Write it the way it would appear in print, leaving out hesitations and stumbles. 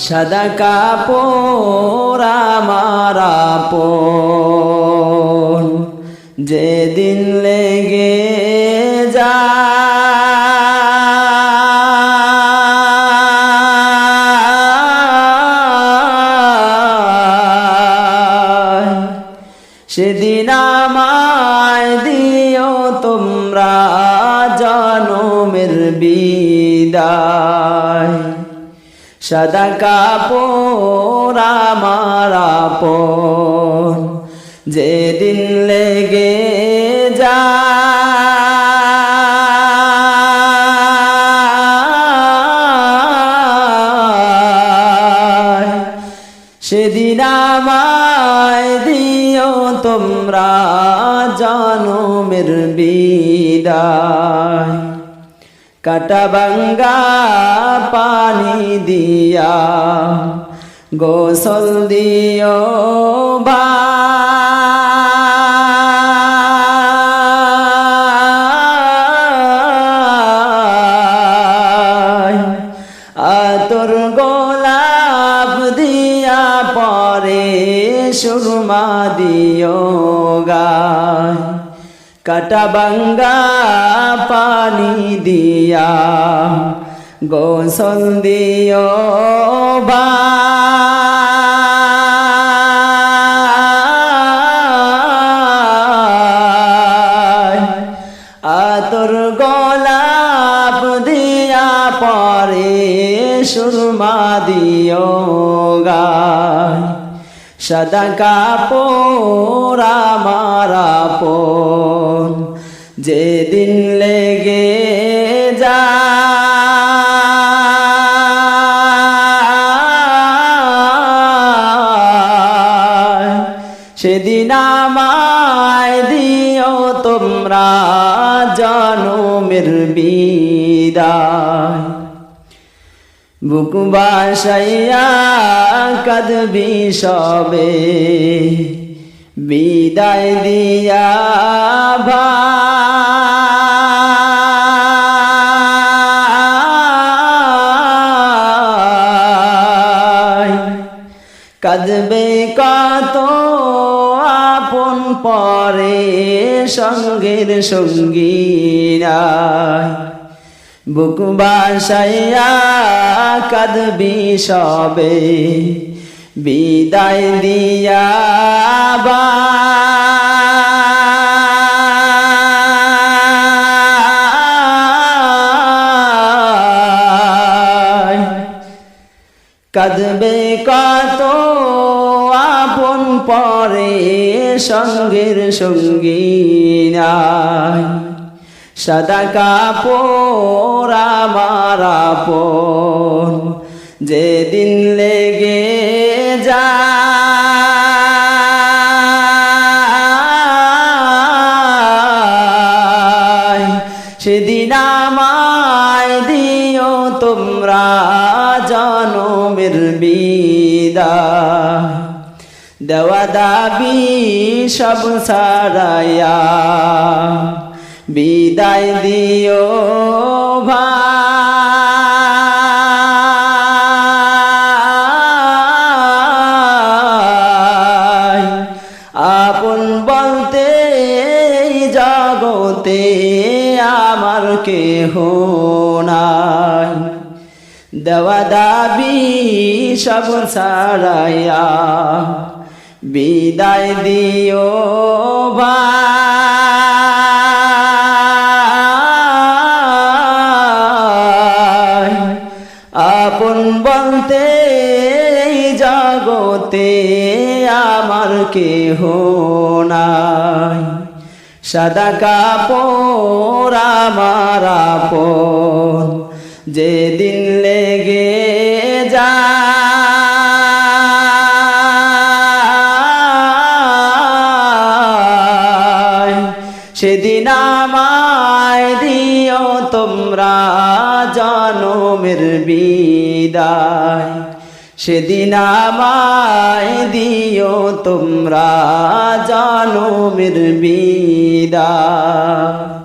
সাদা কাপড় আমার আপন, যেদিন লেগে যায়, সেদিন আমায় দিও তোমরা জনমের বিদায়। সাদা কাপড় আমার আপন, যেদিন লেগে যায়, সেদিন আমায় দিও তোমরা জনমের বিদায়। কাটা ভাঙ্গা পানি দিয়া গোসল দিও ভাই, আতর গোলাপ দিয়া পরে সুরমা দিও গায়। কাটা ভাঙ্গা পানি দিয়া গোসল দিও ভাই, আতর গোলাপ দিয়া পরে সুরমা দিও গায়। সাদা কাপড় আমার আপন, যেদিন লেগে যায়, সেদিন আমায় দিও তোমরা জনমের বিদায়। বুক বাসাইয়া কাঁদবি সবে বিদায় দিয়া ভাই, কাঁদবে কত আপন পরে সঙ্গের সঙ্গী নাই। বুক বাসাইয়া কাঁদবি সবে বিদায় দিয়া ভাই, কাঁদবে কত আপন পরে সঙ্গের সঙ্গী নাই। সাদা কাপড় আমার আপন, যেদিন লেগে যায়, সেদিন আমায় দিও তোমরা জনমের বিদায়। দেওয়া দাবি সব ছাড়াইয়া বিদায় দিও ভাই, আপন বলতে জগতে আমার কেহ নাই। দেওয়া দাবি সব ছাড়াইয়া বিদায় দিও ভাই, আপন বলতে জগতে আমার কেহ নাই। সাদা কাপড় আমার আপন, যেদিন লেগে যায়, সেদিন আমায় দিও তোমরা জনমের বিদায়। সেদিন আমায় দিও তোমরা জনমের বিদায়।